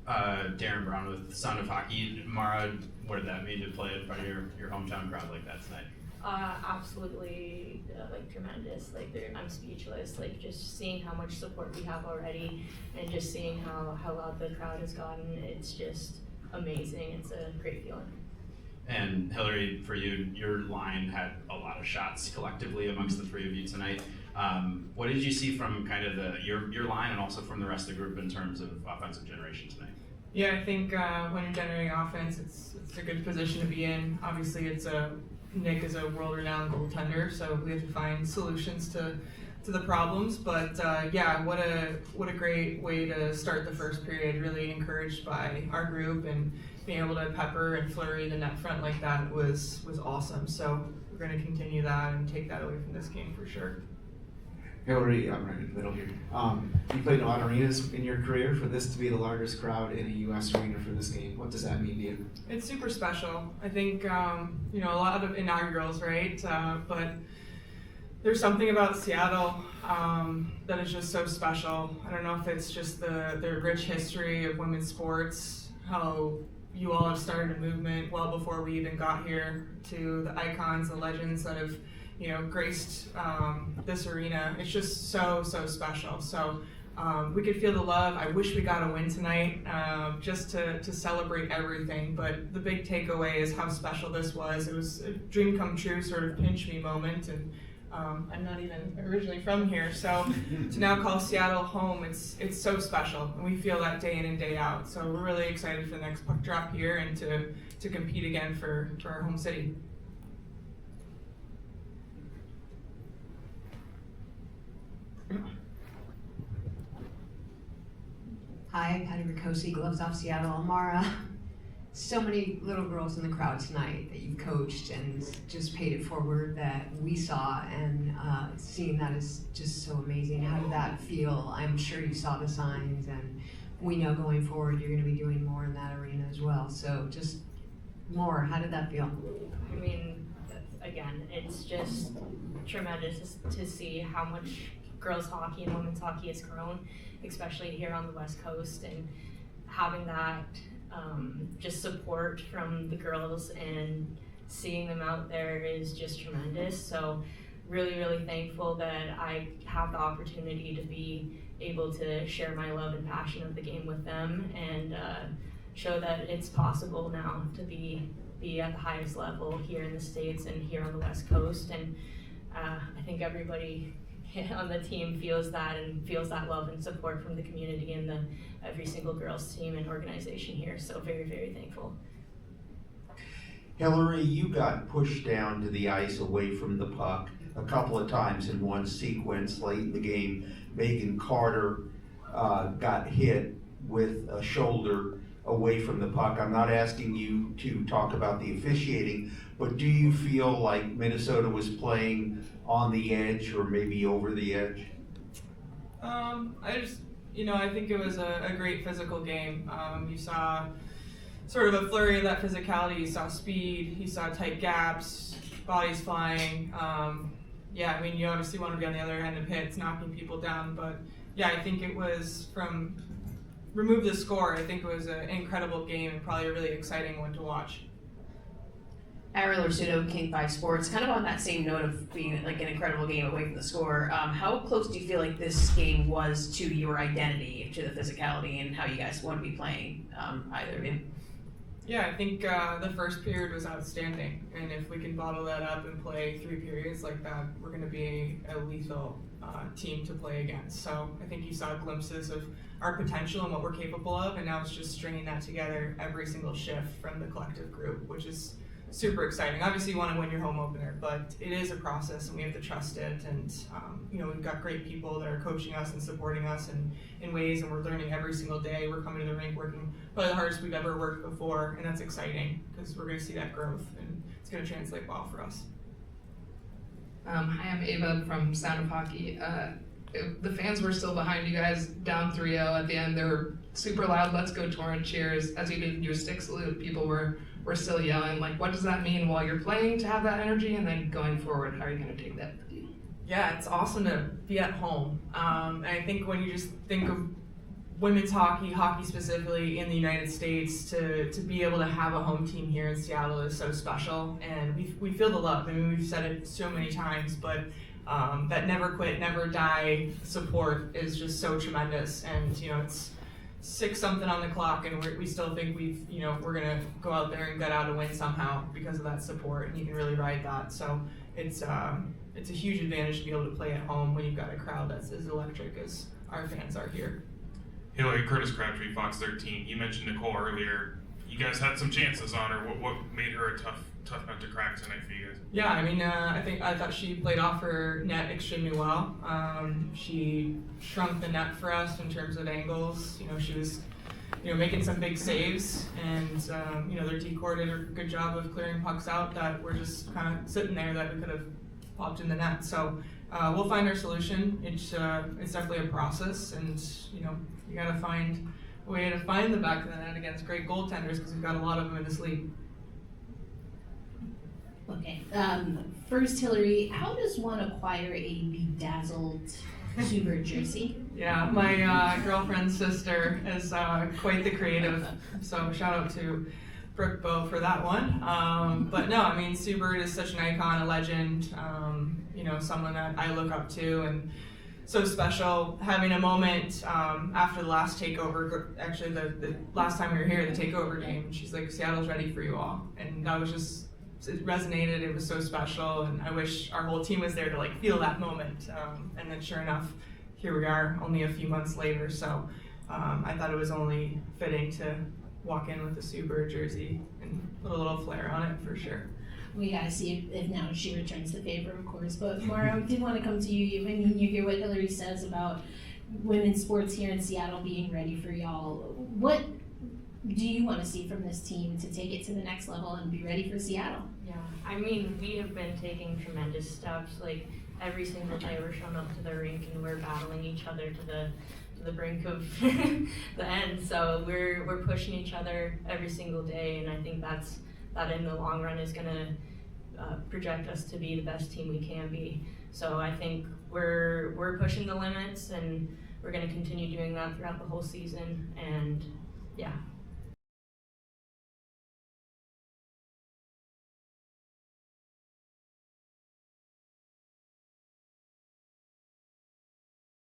Darren Brown with Sound of Hockey. Marah, what did that mean to play in front of your hometown crowd like that tonight? Absolutely, like tremendous. Like I'm speechless. Like just seeing how much support we have already, and just seeing how loud the crowd has gotten. It's just amazing. It's a great feeling. And Hilary, for you, your line had a lot of shots collectively amongst the three of you tonight. What did you see from kind of your line and also from the rest of the group in terms of offensive generation tonight? Yeah, I think when you're generating offense, it's a good position to be in. Obviously, Nick is a world-renowned goaltender, so we have to find solutions to the problems. But yeah, what a great way to start the first period. Really encouraged by our group, and being able to pepper and flurry the net front like that was awesome. So we're going to continue that and take that away from this game for sure. Hilary, I'm right in the middle here. You played in a lot of arenas in your career. For this to be the largest crowd in a U.S. arena for this game, what does that mean to you? It's super special. I think, a lot of inaugurals, right? But there's something about Seattle that is just so special. I don't know if it's just the rich history of women's sports, how you all have started a movement well before we even got here, to the icons, the legends that have graced this arena. It's just so special. So we could feel the love. I wish we got a win tonight, just to celebrate everything. But the big takeaway is how special this was. It was a dream come true, sort of pinch me moment. And I'm not even originally from here, so to now call Seattle home, it's so special, and we feel that day in and day out. So we're really excited for the next puck drop here and to compete again for our home city. Hi, Patty Ricosi, Gloves Off Seattle. Marah, so many little girls in the crowd tonight that you've coached and just paid it forward that we saw, and seeing that is just so amazing. How did that feel? I'm sure you saw the signs, and we know going forward you're going to be doing more in that arena as well. So just more, how did that feel? I mean, again, it's just tremendous to see how much girls hockey and women's hockey has grown, especially here on the West Coast, and having that just support from the girls and seeing them out there is just tremendous. So really thankful that I have the opportunity to be able to share my love and passion of the game with them, and show that it's possible now to be at the highest level here in the States and here on the West Coast. And I think everybody on the team feels that, and feels that love and support from the community and every single girls team and organization here. So very thankful. Hilary, you got pushed down to the ice away from the puck a couple of times in one sequence late in the game. Megan Carter got hit with a shoulder away from the puck. I'm not asking you to talk about the officiating, but do you feel like Minnesota was playing on the edge or maybe over the edge? I think it was a great physical game. You saw sort of a flurry of that physicality. You saw speed, you saw tight gaps, bodies flying. You obviously want to be on the other end of hits, knocking people down, but yeah, I think it was remove the score, I think it was an incredible game and probably a really exciting one to watch. Ariel Orsuto, King 5 Sports, kind of on that same note of being like an incredible game away from the score, how close do you feel like this game was to your identity, to the physicality, and how you guys want to be playing, either of you? Yeah, I think the first period was outstanding, and if we can bottle that up and play 3 periods like that, we're going to be a lethal team to play against. So I think you saw glimpses of our potential and what we're capable of, and now it's just stringing that together every single shift from the collective group, which is super exciting. Obviously you want to win your home opener, but it is a process and we have to trust it, and we've got great people that are coaching us and supporting us in ways, and we're learning every single day. We're coming to the rink working probably the hardest we've ever worked before, and that's exciting because we're going to see that growth and it's going to translate well for us. Hi, I'm Ava from Sound of Hockey. The fans were still behind you guys, down 3-0 at the end. They were super loud, "Let's go Torrent" cheers. As you did your stick salute, people were still yelling. Like, what does that mean while you're playing to have that energy, and then going forward, how are you going to take that? Yeah, it's awesome to be at home. And I think when you just think of women's hockey specifically in the United States, to be able to have a home team here in Seattle is so special, and we feel the love. I mean, we've said it so many times, but that never quit, never die support is just so tremendous. And you know, it's 6-something on the clock, and we still think we're gonna go out there and get out a win somehow because of that support, and you can really ride that. So it's a huge advantage to be able to play at home when you've got a crowd that's as electric as our fans are here. Hilary, Curtis Crabtree, Fox 13. You mentioned Nicole earlier. You guys had some chances on her. What made her a tough nut to crack tonight for you guys? Yeah, I mean, I thought she played off her net extremely well. She shrunk the net for us in terms of angles. You know, she was, making some big saves, and their D-core did a good job of clearing pucks out that were just kind of sitting there that we could have popped in the net. So we'll find our solution. It's definitely a process, and you got to find a way to find the back of the net against great goaltenders, because we've got a lot of them in this league. Okay. First, Hilary, how does one acquire a bedazzled Subaru jersey? Yeah, my girlfriend's sister is quite the creative, so shout out to Brooke Bow for that one. But no, I mean, Subaru is such an icon, a legend, someone that I look up to, and so special. Having a moment after the last takeover, actually the last time we were here, the takeover game, she's like, Seattle's ready for you all. And that was just, it resonated, it was so special, and I wish our whole team was there to feel that moment. And then sure enough, here we are only a few months later, so I thought it was only fitting to walk in with the Subaru jersey and put a little flair on it for sure. We gotta see if now she returns the favor, of course. But Marah, we did want to come to you. I mean, you hear what Hilary says about women's sports here in Seattle being ready for y'all. What do you want to see from this team to take it to the next level and be ready for Seattle? Yeah, I mean, we have been taking tremendous steps. Like every single day, we're showing up to the rink and we're battling each other to the brink of the end. So we're pushing each other every single day, and I think that in the long run is gonna project us to be the best team we can be. So I think we're pushing the limits, and we're gonna continue doing that throughout the whole season. And